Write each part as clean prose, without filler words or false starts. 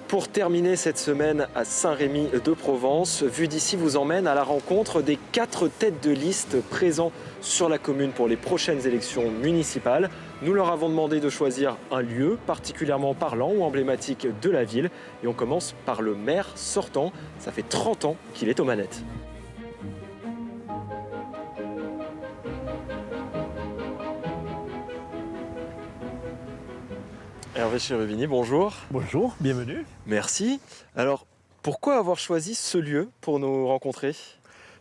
Pour terminer cette semaine à Saint-Rémy-de-Provence, Vue d'ici vous emmène à la rencontre des 4 têtes de liste présents sur la commune pour les prochaines élections municipales. Nous leur avons demandé de choisir un lieu particulièrement parlant ou emblématique de la ville. Et on commence par le maire sortant. Ça fait 30 ans qu'il est aux manettes. Hervé Cherubini, bonjour. Bonjour, bienvenue. Merci. Alors, pourquoi avoir choisi ce lieu pour nous rencontrer ?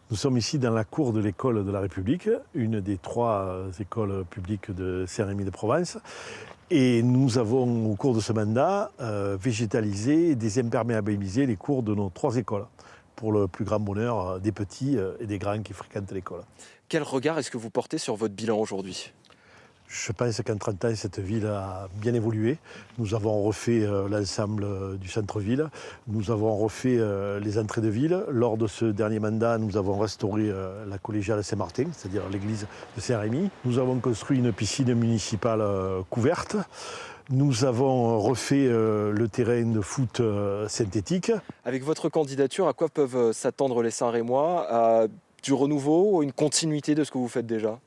Nous sommes ici dans la cour de l'école de la République, une des 3 écoles publiques de Saint-Rémy-de-Provence. Et nous avons, au cours de ce mandat, végétalisé et désimperméabilisé les cours de nos 3 écoles, pour le plus grand bonheur des petits et des grands qui fréquentent l'école. Quel regard est-ce que vous portez sur votre bilan aujourd'hui ? Je pense qu'en 30 ans, cette ville a bien évolué. Nous avons refait l'ensemble du centre-ville. Nous avons refait les entrées de ville. Lors de ce dernier mandat, nous avons restauré la collégiale Saint-Martin, c'est-à-dire l'église de Saint-Rémy. Nous avons construit une piscine municipale couverte. Nous avons refait le terrain de foot synthétique. Avec votre candidature, à quoi peuvent s'attendre les Saint-Rémois ? À du renouveau ou une continuité de ce que vous faites déjà ?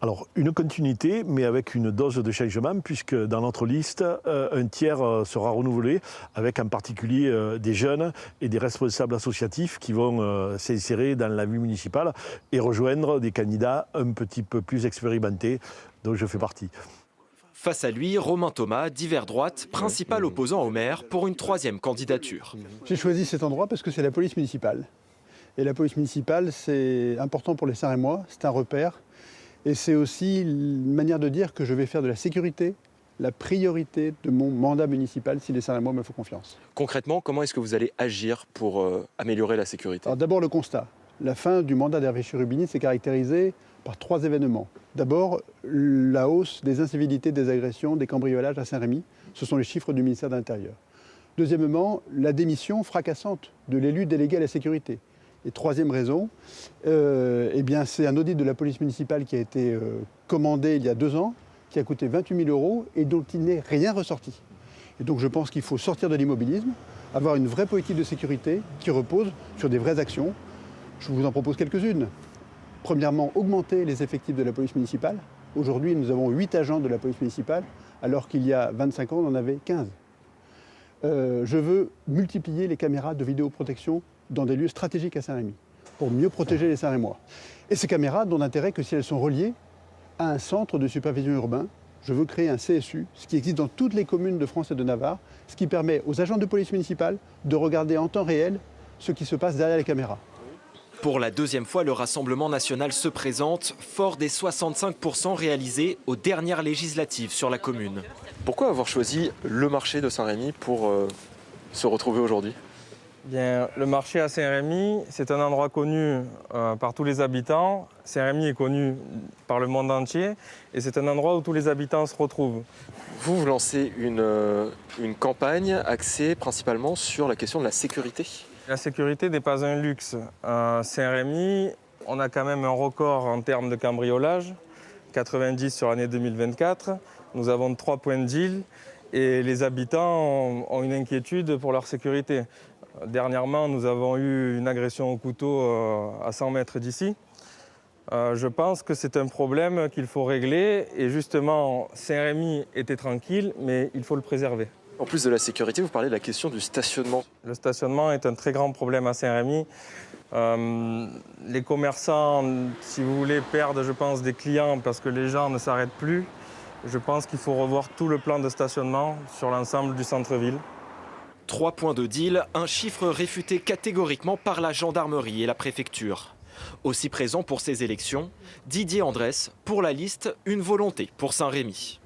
Alors, une continuité, mais avec une dose de changement, puisque dans notre liste, un tiers sera renouvelé, avec en particulier des jeunes et des responsables associatifs qui vont s'insérer dans la vie municipale et rejoindre des candidats un petit peu plus expérimentés, dont je fais partie. Face à lui, Romain Thomas, d'Hiver Droite, principal opposant au maire pour une 3e candidature. J'ai choisi cet endroit parce que c'est la police municipale. Et la police municipale, c'est important pour les Saint-Rémois, c'est un repère. Et c'est aussi une manière de dire que je vais faire de la sécurité la priorité de mon mandat municipal si les Saint-Rémois me font confiance. Concrètement, comment est-ce que vous allez agir pour améliorer la sécurité ? Alors d'abord le constat. La fin du mandat d'Hervé Cherubini s'est caractérisée par 3 événements. D'abord, la hausse des incivilités, des agressions, des cambriolages à Saint-Rémy. Ce sont les chiffres du ministère de l'Intérieur. Deuxièmement, la démission fracassante de l'élu délégué à la sécurité. Et 3e raison, c'est un audit de la police municipale qui a été commandé il y a 2 ans, qui a coûté 28 000 € et dont il n'est rien ressorti. Et donc je pense qu'il faut sortir de l'immobilisme, avoir une vraie politique de sécurité qui repose sur des vraies actions. Je vous en propose quelques-unes. Premièrement, augmenter les effectifs de la police municipale. Aujourd'hui, nous avons 8 agents de la police municipale, alors qu'il y a 25 ans, on en avait 15. Je veux multiplier les caméras de vidéoprotection dans des lieux stratégiques à Saint-Rémy, pour mieux protéger les Saint-Rémois. Et ces caméras n'ont d'intérêt que si elles sont reliées à un centre de supervision urbain. Je veux créer un CSU, ce qui existe dans toutes les communes de France et de Navarre, ce qui permet aux agents de police municipale de regarder en temps réel ce qui se passe derrière les caméras. Pour la 2e fois, le Rassemblement national se présente, fort des 65% réalisés aux dernières législatives sur la commune. Pourquoi avoir choisi le marché de Saint-Rémy pour se retrouver aujourd'hui ? Bien, le marché à Saint-Rémy, c'est un endroit connu par tous les habitants. Saint-Rémy est connu par le monde entier et c'est un endroit où tous les habitants se retrouvent. Vous lancez une campagne axée principalement sur la question de la sécurité. La sécurité n'est pas un luxe. À Saint-Rémy, on a quand même un record en termes de cambriolage, 90 sur l'année 2024. Nous avons 3 points de deal et les habitants ont une inquiétude pour leur sécurité. Dernièrement, nous avons eu une agression au couteau à 100 mètres d'ici. Je pense que c'est un problème qu'il faut régler et justement, Saint-Rémy était tranquille, mais il faut le préserver. En plus de la sécurité, vous parlez de la question du stationnement. Le stationnement est un très grand problème à Saint-Rémy. Les commerçants, si vous voulez, perdent, je pense, des clients parce que les gens ne s'arrêtent plus. Je pense qu'il faut revoir tout le plan de stationnement sur l'ensemble du centre-ville. 3 points de deal, un chiffre réfuté catégoriquement par la gendarmerie et la préfecture. Aussi présent pour ces élections, Didier Andrès, pour la liste, une volonté pour Saint-Rémy.